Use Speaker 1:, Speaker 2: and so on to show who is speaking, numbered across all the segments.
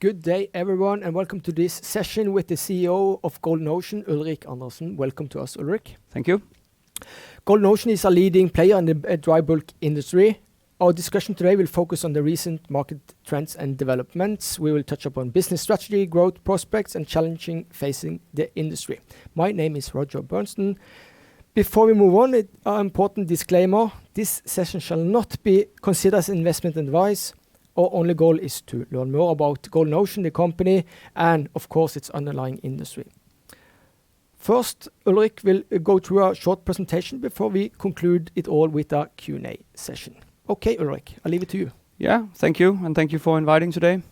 Speaker 1: Good day, everyone, and welcome to this session with the CEO of Golden Ocean, Ulrik Andersen. Welcome to us, Ulrik.
Speaker 2: Thank you.
Speaker 1: Golden Ocean is a leading player in the dry bulk industry. Our discussion today will focus on the recent market trends and developments. We will touch upon business strategy, growth prospects, and challenging facing the industry. My name is Roger Berntsen. Before we move on, an important disclaimer. This session shall not be considered as investment advice. Our only goal is to learn more about Golden Ocean, the company, and of course its underlying industry. First, Ulrik will go through a short presentation before we conclude it all with a Q&A session. Okay, Ulrik, I'll leave it to you.
Speaker 2: Yeah, thank you, and thank you for inviting today.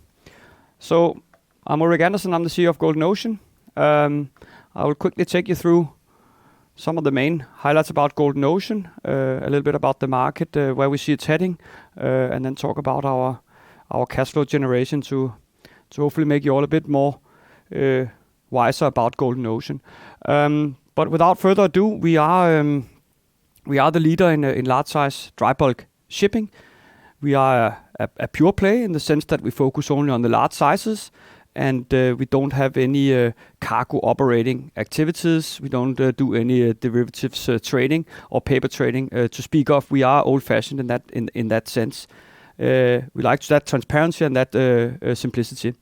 Speaker 2: So, I'm Ulrik Andersen, I'm the CEO of Golden Ocean. I will quickly take you through some of the main highlights about Golden Ocean, a little bit about the market, where we see it's heading, and then talk about our cash flow generation to hopefully make you all a bit more wiser about Golden Ocean. But without further ado, we are the leader in large size dry bulk shipping. We are a pure play in the sense that we focus only on the large sizes, and we don't have any cargo operating activities. We don't do any derivatives trading or paper trading to speak of. We are old-fashioned in that sense. We like that transparency and that simplicity.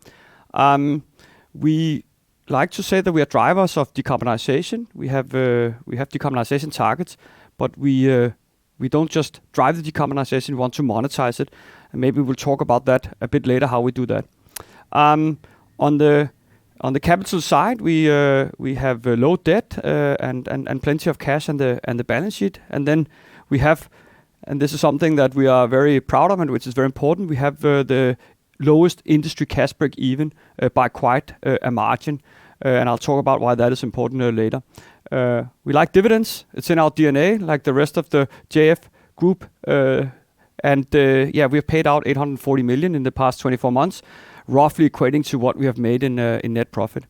Speaker 2: We like to say that we are drivers of decarbonization. We have decarbonization targets, but we don't just drive the decarbonization. We want to monetize it, and maybe we'll talk about that a bit later how we do that. On the capital side, we have low debt and plenty of cash and the balance sheet, and then we have. And this is something that we are very proud of and which is very important. We have the lowest industry cash break even by quite a margin. And I'll talk about why that is important later. We like dividends. It's in our DNA, like the rest of the JF group. We have paid out 840 million in the past 24 months, roughly equating to what we have made in net profit.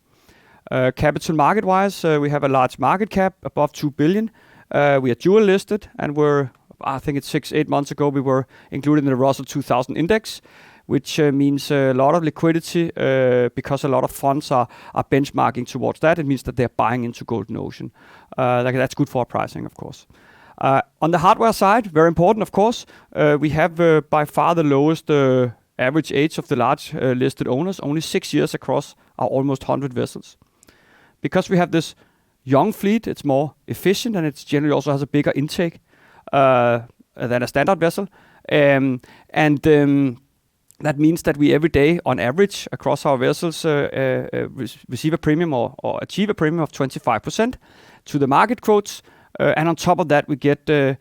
Speaker 2: Capital market-wise, we have a large market cap above 2 billion. We are dual listed, and I think it's 6-8 months ago, we were included in the Russell 2000 index, which means a lot of liquidity because a lot of funds are benchmarking towards that. It means that they're buying into Golden Ocean. That's good for our pricing, of course. On the hardware side, very important, of course, we have by far the lowest average age of the large listed owners, only 6 years across our almost 100 vessels. Because we have this young fleet, it's more efficient, and it generally also has a bigger intake than a standard vessel. That means that we every day, on average, across our vessels, receive a premium or achieve a premium of 25% to the market quotes. And on top of that, we get a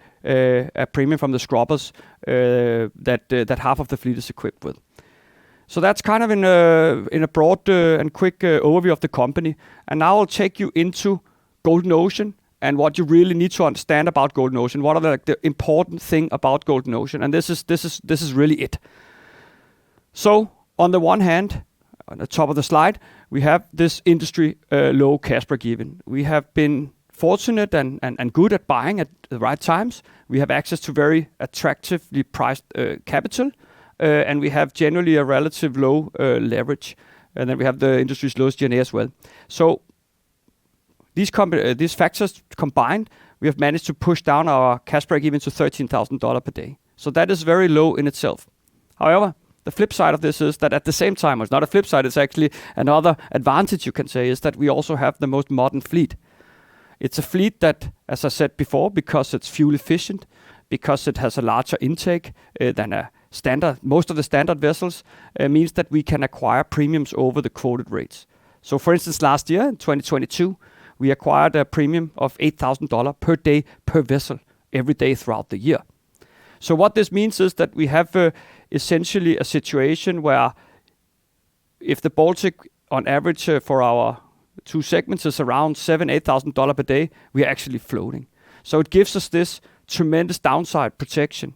Speaker 2: premium from the scrubbers that half of the fleet is equipped with. So that's kind of in a broad and quick overview of the company. And now I'll take you into Golden Ocean and what you really need to understand about Golden Ocean. What are the important thing about Golden Ocean? And this is really it. So on the one hand, on the top of the slide, we have this industry low cash break even. We have been fortunate and good at buying at the right times. We have access to very attractively priced capital, and we have generally a relative low leverage. And then we have the industry's lowest G&A as well. So these factors combined, we have managed to push down our cash break even to $13,000 per day. So that is very low in itself. However, the flip side of this is that at the same time, it's not a flip side, it's actually another advantage you can say, is that we also have the most modern fleet. It's a fleet that, as I said before, because it's fuel efficient, because it has a larger intake than a standard, most of the standard vessels, means that we can acquire premiums over the quoted rates. So for instance, last year, in 2022, we acquired a premium of $8,000 per day per vessel every day throughout the year. So what this means is that we have essentially a situation where if the Baltic on average for our two segments is around $7,000-8,000 per day, we are actually floating. So it gives us this tremendous downside protection,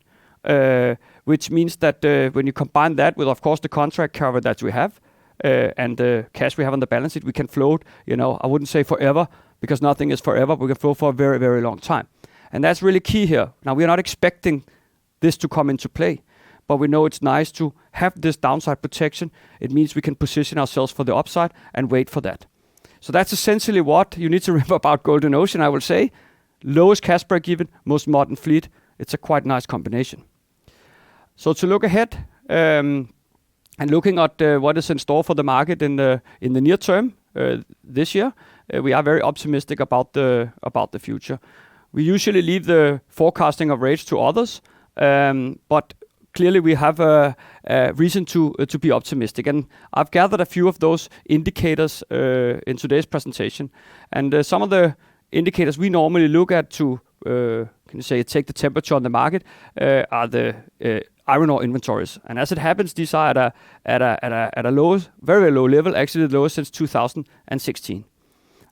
Speaker 2: which means that when you combine that with, of course, the contract cover that we have and the cash we have on the balance sheet, we can float, I wouldn't say forever, because nothing is forever, but we can float for a very, very long time. And that's really key here. Now, we are not expecting this to come into play, but we know it's nice to have this downside protection. It means we can position ourselves for the upside and wait for that. So that's essentially what you need to remember about Golden Ocean, I will say. Lowest cash break-even, most modern fleet. It's a quite nice combination. So to look ahead, and looking at what is in store for the market in the near term this year, we are very optimistic about the future. We usually leave the forecasting of rates to others, but clearly we have a reason to be optimistic. And I've gathered a few of those indicators in today's presentation. And some of the indicators we normally look at to take the temperature on the market are the iron ore inventories. And as it happens, these are at a low, very low level, actually the lowest since 2016.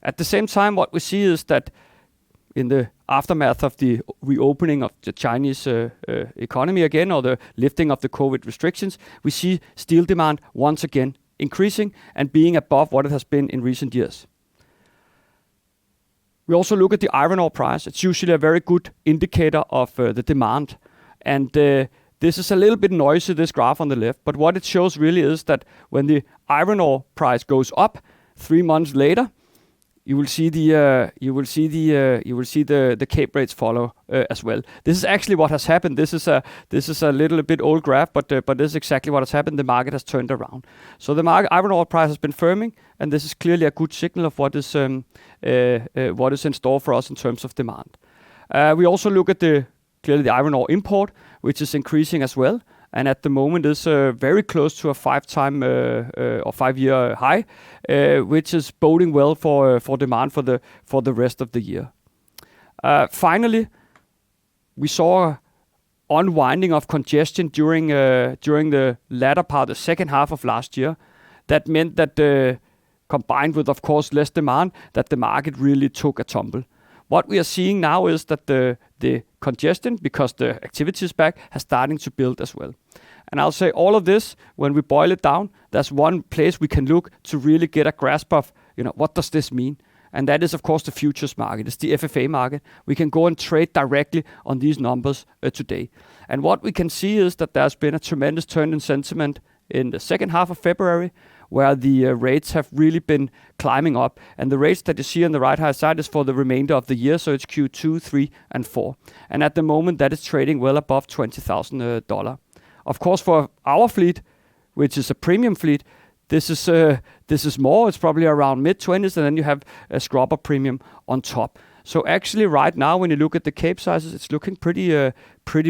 Speaker 2: At the same time, what we see is that in the aftermath of the reopening of the Chinese economy again, or the lifting of the COVID restrictions, we see steel demand once again increasing and being above what it has been in recent years. We also look at the iron ore price. It's usually a very good indicator of the demand. And this is a little bit noisy, this graph on the left, but what it shows really is that when the iron ore price goes up 3 months later, you will see the Cape rates follow as well. This is actually what has happened. This is a little bit old graph, but this is exactly what has happened. The market has turned around. So the iron ore price has been firming, and this is clearly a good signal of what is in store for us in terms of demand. We also look at clearly the iron ore import, which is increasing as well, and at the moment is very close to a 5-year high, which is boding well for demand for the rest of the year. Finally, we saw unwinding of congestion during the latter part, the second half of last year. That meant that combined with, of course, less demand, that the market really took a tumble. What we are seeing now is that the congestion, because the activity is back, has starting to build as well. And I'll say all of this, when we boil it down, there's one place we can look to really get a grasp of, what does this mean? And that is, of course, the futures market. It's the FFA market. We can go and trade directly on these numbers today. And what we can see is that there's been a tremendous turn in sentiment in the second half of February, where the rates have really been climbing up. And the rates that you see on the right-hand side is for the remainder of the year, so it's Q2, 3, and 4. And at the moment, that is trading well above $20,000. Of course, for our fleet, which is a premium fleet, this is more. It's probably around mid-20s, and then you have a scrubber premium on top. So actually, right now, when you look at the Cape sizes, it's looking pretty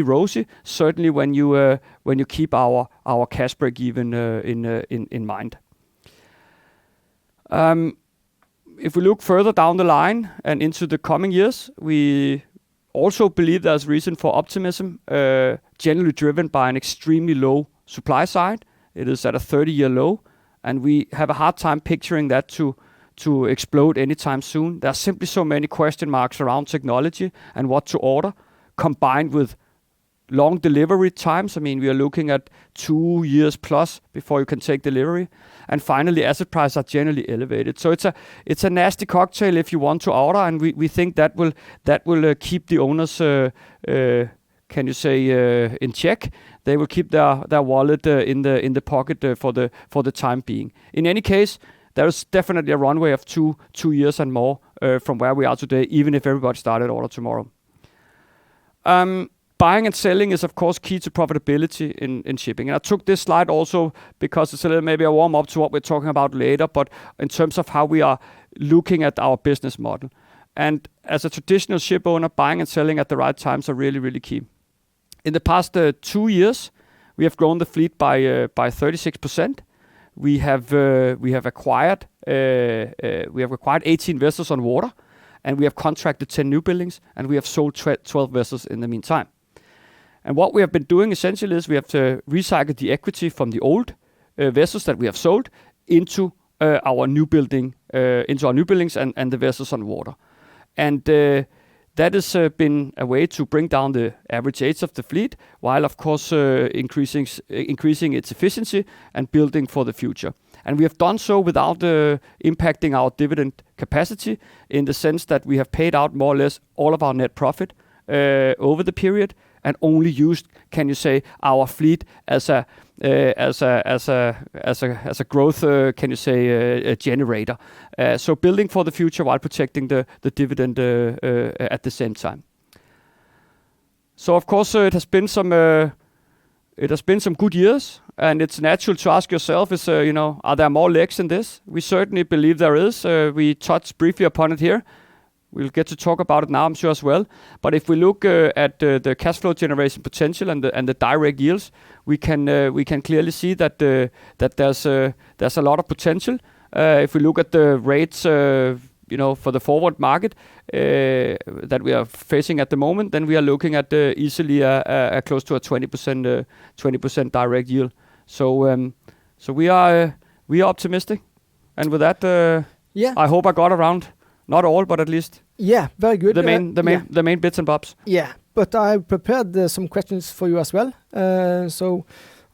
Speaker 2: rosy. Certainly, when you keep our cash break even in mind. If we look further down the line and into the coming years, we also believe there's reason for optimism, generally driven by an extremely low supply side. It is at a 30-year low, and we have a hard time picturing that to explode anytime soon. There are simply so many question marks around technology and what to order, combined with long delivery times. I mean, we are looking at 2 years plus before you can take delivery. And finally, asset prices are generally elevated. So it's a nasty cocktail if you want to order, and we think that will keep the owners, in check. They will keep their wallet in the pocket for the time being. In any case, there is definitely a runway of 2 years and more from where we are today, even if everybody started order tomorrow. Buying and selling is, of course, key to profitability in shipping. And I took this slide also because it's a little maybe a warm-up to what we're talking about later, but in terms of how we are looking at our business model. And as a traditional ship owner, buying and selling at the right times are really, really key. In the past 2 years, we have grown the fleet by 36%. We have acquired 18 vessels on water, and we have contracted 10 new buildings, and we have sold 12 vessels in the meantime. And what we have been doing essentially is we have recycled the equity from the old vessels that we have sold into our new buildings and the vessels on water. And that has been a way to bring down the average age of the fleet, while of course increasing its efficiency and building for the future. And we have done so without impacting our dividend capacity, in the sense that we have paid out more or less all of our net profit over the period, and only used, can you say, our fleet as a growth, can you say, a generator. So building for the future while protecting the dividend at the same time. So of course it has been some good years, and it's natural to ask yourself: are there more legs in this? We certainly believe there is. We touched briefly upon it here. We'll get to talk about it now, I'm sure, as well. But if we look at the cash flow generation potential and the direct yields, we can clearly see that there's a lot of potential. If we look at the rates, for the forward market that we are facing at the moment, then we are looking at easily close to a 20% direct yield. So we are optimistic, and with that, I hope I got around. Not all, but at least.
Speaker 1: Yeah, very good.
Speaker 2: The main bits and bobs.
Speaker 1: Yeah, but I prepared some questions for you as well. So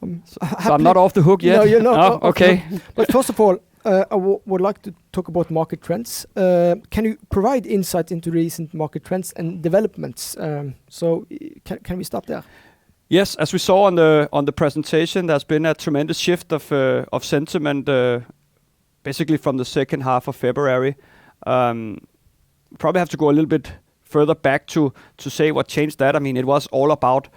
Speaker 2: I'm not off the hook yet.
Speaker 1: No, you're not.
Speaker 2: Okay.
Speaker 1: But first of all, I would like to talk about market trends. Can you provide insight into recent market trends and developments? So can we stop there?
Speaker 2: Yes, as we saw on the presentation, there's been a tremendous shift of sentiment, basically from the second half of February. Probably have to go a little bit further back to say what changed that. I mean, it was all about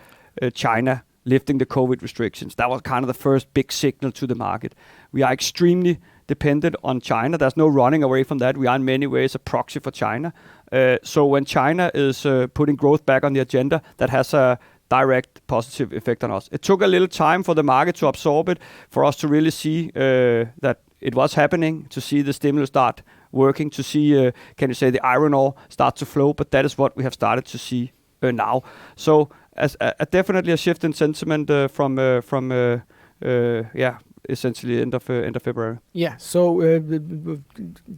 Speaker 2: China lifting the COVID restrictions. That was kind of the first big signal to the market. We are extremely dependent on China. There's no running away from that. We are in many ways a proxy for China. So when China is putting growth back on the agenda, that has a direct positive effect on us. It took a little time for the market to absorb it, for us to really see that it was happening, to see the stimulus start working, to see, can you say, the iron ore start to flow, but that is what we have started to see now. So as definitely a shift in sentiment from essentially end of February.
Speaker 1: Yeah, so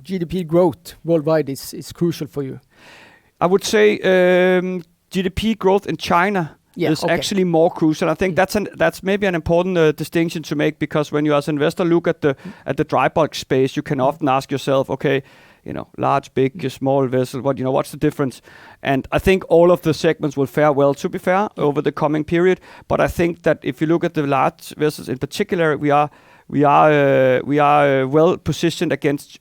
Speaker 1: GDP growth worldwide is crucial for you.
Speaker 2: I would say GDP growth in China is actually more crucial. I think that's maybe an important distinction to make, because when you as an investor look at the dry bulk space, you can often ask yourself, okay, large, big, small vessel, what's the difference? And I think all of the segments will fare well, to be fair, over the coming period. But I think that if you look at the large vessels in particular, we are well positioned against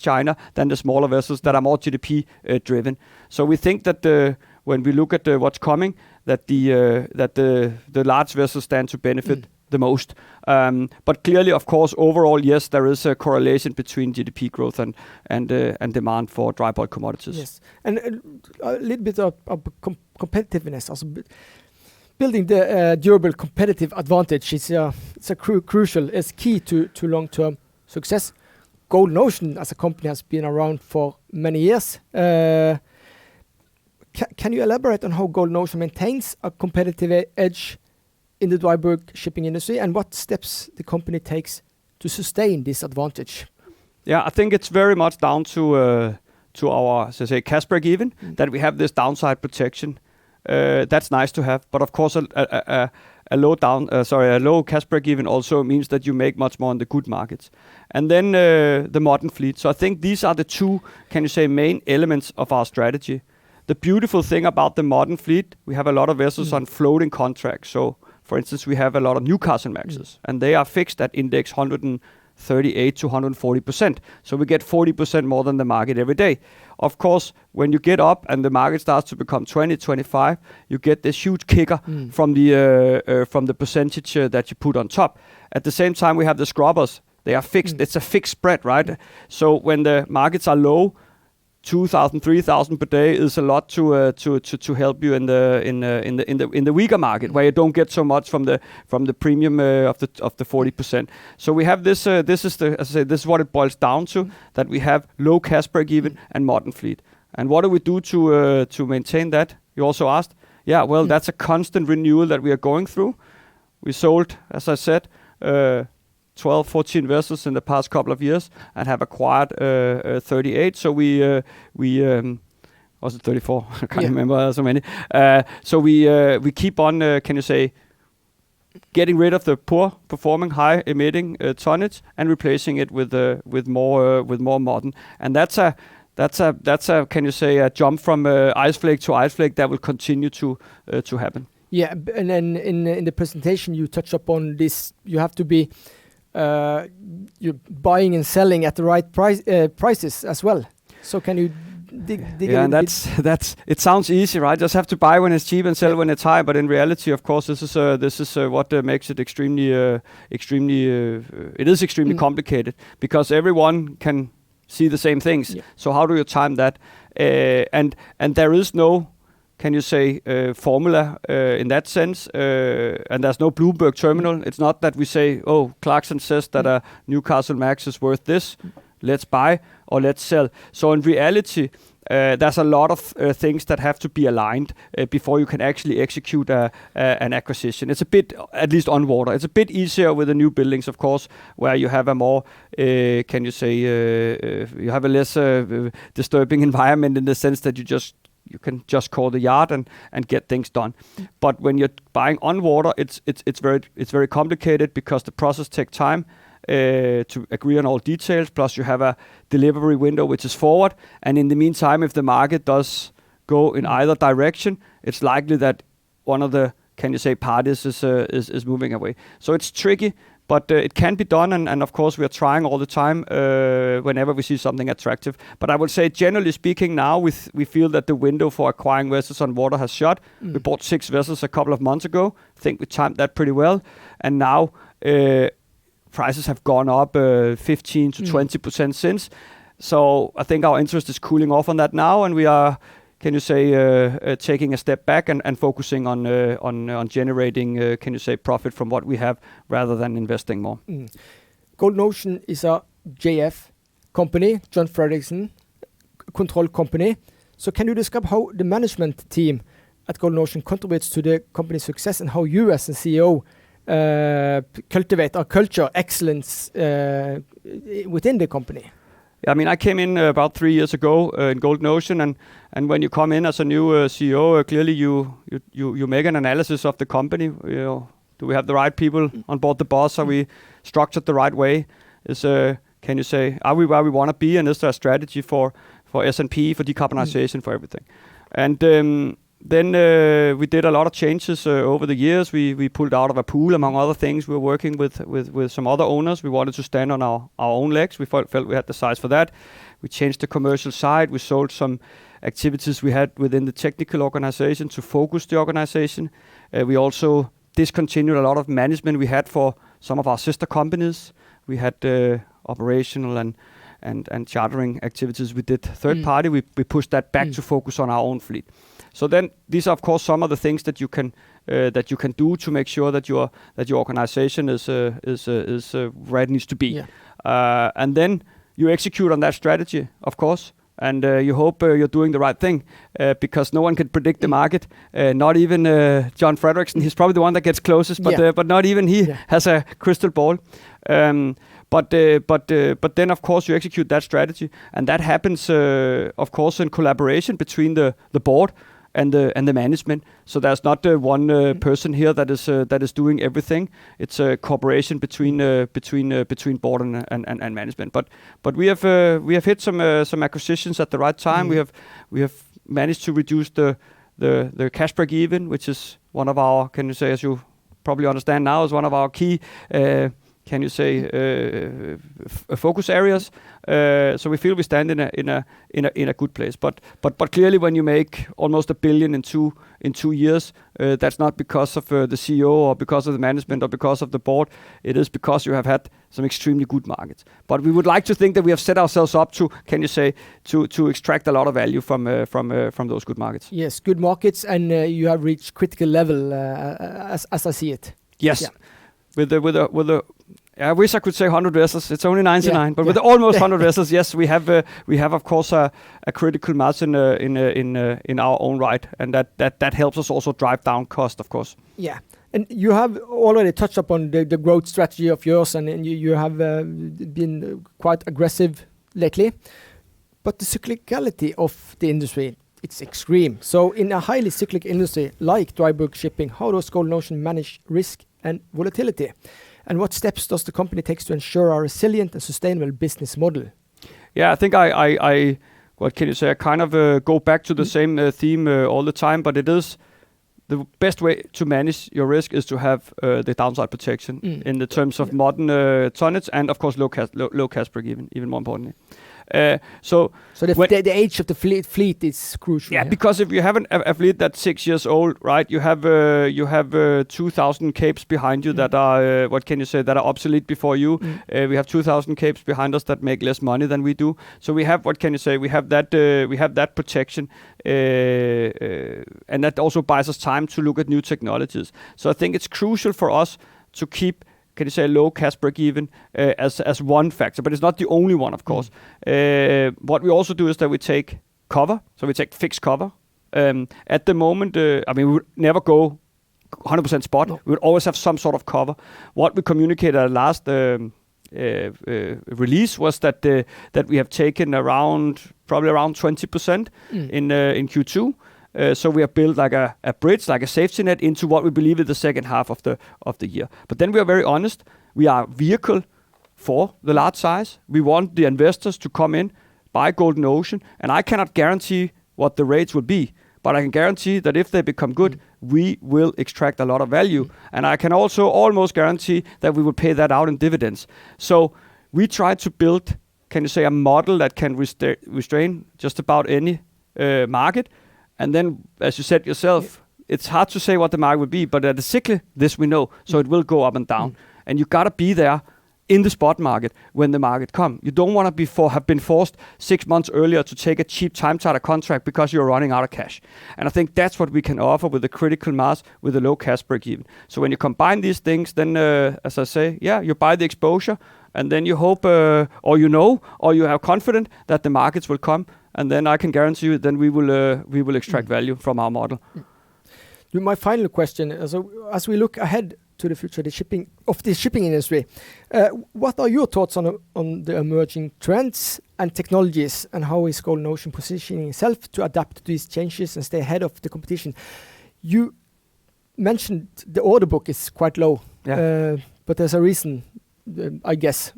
Speaker 2: China than the smaller vessels that are more GDP driven. So we think that when we look at what's coming, that the large vessels stand to benefit the most. But clearly, of course, overall, yes, there is a correlation between GDP growth and demand for dry bulk commodities.
Speaker 1: Yes, and a little bit of competitiveness. Also, building the durable competitive advantage is crucial. It's key to long-term success. Golden Ocean as a company has been around for many years. Can you elaborate on how Golden Ocean maintains a competitive edge in the dry bulk shipping industry, and what steps the company takes to sustain this advantage?
Speaker 2: Yeah, I think it's very much down to our, cash break even, that we have this downside protection. That's nice to have, but of course a low cash break even also means that you make much more in the good markets. And then the modern fleet. So I think these are the two, main elements of our strategy. The beautiful thing about the modern fleet, we have a lot of vessels on floating contracts. So, for instance, we have a lot of Newcastlemaxes, and they are fixed at index 138 to 140%. So we get 40% more than the market every day. Of course, when you get up and the market starts to become 20, 25, you get this huge kicker from the percentage that you put on top. At the same time, we have the scrubbers. They are fixed. It's a fixed spread, right? So when the markets are low, 2,000, 3,000 per day is a lot to help you in the weaker market, where you don't get so much from the premium of the 40%. So we have this. This is what it boils down to, that we have low cash break even and modern fleet. And what do we do to maintain that? You also asked. Yeah, well, that's a constant renewal that we are going through. We sold, as I said, 12, 14 vessels in the past couple of years, and have acquired 38. So we was it 34? I can't remember so many. So we keep on, getting rid of the poor performing, high emitting tonnage, and replacing it with more modern. And that's that's a can you say a jump from ice flake to ice flake that will continue to happen.
Speaker 1: Yeah, and then in the presentation you touch upon this. You have to be you're buying and selling at the right prices as well. So can you dig
Speaker 2: yeah, and that's it sounds easy, right? Just have to buy when it's cheap and sell when it's high. But in reality, of course, this is what makes it extremely complicated, because everyone can see the same things. Yeah. So how do you time that? And there is no, can you say, formula in that sense, and there's no Bloomberg terminal. It's not that we say, oh, Clarkson says that a Newcastle Max is worth this, let's buy or let's sell. So in reality, there's a lot of things that have to be aligned before you can actually execute an acquisition. It's a bit, at least on water, it's a bit easier with the new buildings, of course, where you have a more, can you say, you have a less disturbing environment in the sense that you can just call the yard and get things done. But when you're buying on water, it's very complicated, because the process takes time to agree on all details. Plus you have a delivery window which is forward, and in the meantime, if the market does go in either direction, it's likely that one of the, can you say, parties is moving away. So it's tricky, but it can be done, and of course we are trying all the time whenever we see something attractive. But I would say, generally speaking, now we feel that the window for acquiring vessels on water has shut. We bought 6 vessels a couple of months ago. I think we timed that pretty well, and now prices have gone up 15 to 20% since. So I think our interest is cooling off on that now, and we are, can you say, taking a step back and focusing on generating, can you say, profit from what we have rather than investing more.
Speaker 1: Golden Ocean is a JF company, John Fredrickson control company. So can you describe how the management team at Golden Ocean contributes to the company's success, and how you as a CEO cultivate a culture excellence within the company?
Speaker 2: I mean, I came in about 3 years ago in Golden Ocean, and when you come in as a new CEO, clearly you make an analysis of the company. You know, do we have the right people on board the bus? Are we structured the right way? Can you say, are we where we want to be? And is there a strategy for S&P, for decarbonization, for everything? And then we did a lot of changes over the years. We pulled out of a pool, among other things. We were working with some other owners. We wanted to stand on our own legs. We felt we had the size for that. We changed the commercial side. We sold some activities we had within the technical organization to focus the organization. We also discontinued a lot of management we had for some of our sister companies. We had operational and chartering activities. We did third party. We pushed that back to focus on our own fleet. So then these are, of course, some of the things that you can do to make sure that your organization is where it needs to be. Yeah. And then you execute on that strategy, of course, and you hope you're doing the right thing, because no one can predict the market. Not even John Fredrickson. He's probably the one that gets closest, but not even he has a crystal ball. But then, of course, you execute that strategy, and that happens, of course, in collaboration between the board and the management. So there's not one person here that is doing everything. It's a cooperation between board and management. But we have hit some acquisitions at the right time. We have managed to reduce the cash break even, which is one of our, can you say, as you probably understand now, is one of our key can you say focus areas? So we feel we stand in a good place. But clearly, when you make almost $1 billion in 2 years, that's not because of the CEO or because of the management or because of the board. It is because you have had some extremely good markets. But we would like to think that we have set ourselves up to, can you say, to extract a lot of value from those good markets.
Speaker 1: Yes, good markets, and you have reached critical level as I see it.
Speaker 2: Yes. Yeah. With the I wish I could say 100 vessels. It's only 99, but with almost 100 vessels, yes, we have of course a critical mass in our own right, and that helps us also drive down cost, of course. Yeah,
Speaker 1: and you have already touched upon the growth strategy of yours, and you have been quite aggressive lately. But the cyclicality of the industry, it's extreme. So in a highly cyclical industry like dry bulk shipping, how does Golden Ocean manage risk and volatility? And what steps does the company take to ensure a resilient and sustainable business model?
Speaker 2: Yeah, I think what can you say? I kind of go back to the same theme all the time, but it is the best way to manage your risk is to have the downside protection in the terms of modern tonnage and, of course, low cash break even more importantly.
Speaker 1: So the age of the fleet is crucial.
Speaker 2: Yeah, because if you have a fleet that's 6 years old, right, you have 2,000 capes behind you that are what can you say, that are obsolete before you. We have 2,000 capes behind us that make less money than we do. So we have what can you say? We have that protection, and that also buys us time to look at new technologies. So I think it's crucial for us to keep, can you say, low cash break even as one factor, but it's not the only one, of course. What we also do is that we take cover, so we take fixed cover. At the moment, I mean, we would never go 100% spot. We would always have some sort of cover. What we communicated at last release was that we have taken probably around 20% in Q2. So we have built like a bridge, like a safety net into what we believe is the second half of the year. But then we are very honest. We are vehicle for the large size. We want the investors to come in, buy Golden Ocean, and I cannot guarantee what the rates will be, but I can guarantee that if they become good, we will extract a lot of value. And I can also almost guarantee that we will pay that out in dividends. So we try to build, can you say, a model that can restrain just about any market. And then, as you said yourself, it's hard to say what the market will be, but at the cycle, this we know, so it will go up and down. And you gotta be there in the spot market when the market comes. You don't want to have been forced 6 months earlier to take a cheap time charter contract because you're running out of cash. And I think that's what we can offer with the critical mass, with the low cash break even. So when you combine these things, then as I say, you buy the exposure, and then you hope, or you have confidence that the markets will come. And then I can guarantee you, then we will extract value from our model.
Speaker 1: My final question: as we look ahead to the future of the shipping industry, what are your thoughts on the emerging trends and technologies, and how is Golden Ocean positioning itself to adapt to these changes and stay ahead of the competition? You mentioned the order book is quite low, but there's a reason. I guess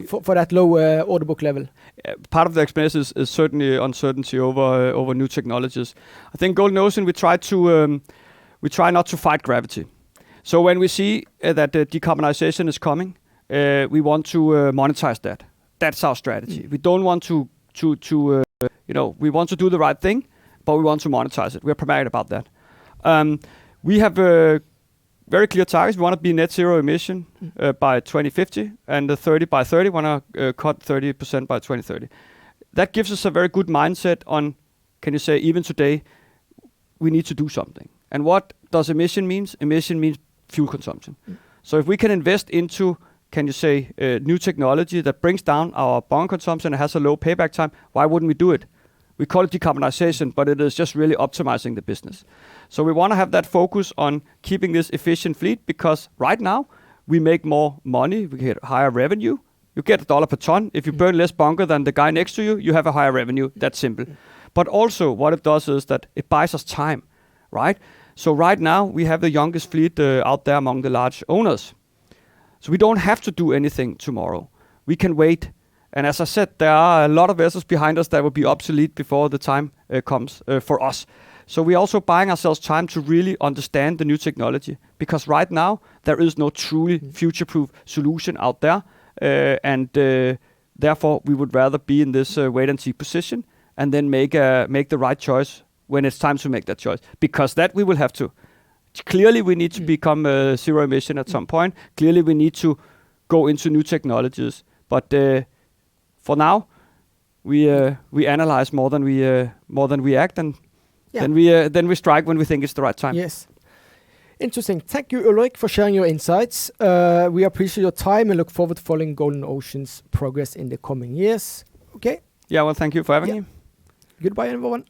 Speaker 1: for that low order book level.
Speaker 2: Part of the explanation is certainly uncertainty over new technologies. I think Golden Ocean, we try not to fight gravity. So when we see that the decarbonization is coming, we want to monetize that. That's our strategy. We don't want to we want to do the right thing, but we want to monetize it. We're pragmatic about that. We have very clear targets. We want to be net zero emission by 2050, and 30 by 30. We want to cut 30% by 2030. That gives us a very good mindset on, can you say, even today, we need to do something. And what does emission means? Emission means fuel consumption. So if we can invest into, can you say, new technology that brings down our bunker consumption and has a low payback time, why wouldn't we do it? We call it decarbonization, but it is just really optimizing the business. So we want to have that focus on keeping this efficient fleet, because right now we make more money, we get higher revenue. You get $1 per ton. If you burn less bunker than the guy next to you, you have a higher revenue. That's simple. But also what it does is that it buys us time, right? So right now we have the youngest fleet out there among the large owners. So we don't have to do anything tomorrow. We can wait. And as I said, there are a lot of vessels behind us that will be obsolete before the time comes for us. So we're also buying ourselves time to really understand the new technology, because right now there is no truly future-proof solution out there. And therefore we would rather be in this wait-and-see position and then make the right choice when it's time to make that choice. Because that we will have to. Clearly we need to become zero emission at some point. Clearly we need to go into new technologies. But for now, we analyze more than we act, and then we strike when we think it's the right time.
Speaker 1: Yes, interesting. Thank you, Ulrik, for sharing your insights. We appreciate your time and look forward to following Golden Ocean's progress in the coming years. Okay.
Speaker 2: Yeah. Well, thank you for having me.
Speaker 1: Goodbye, everyone.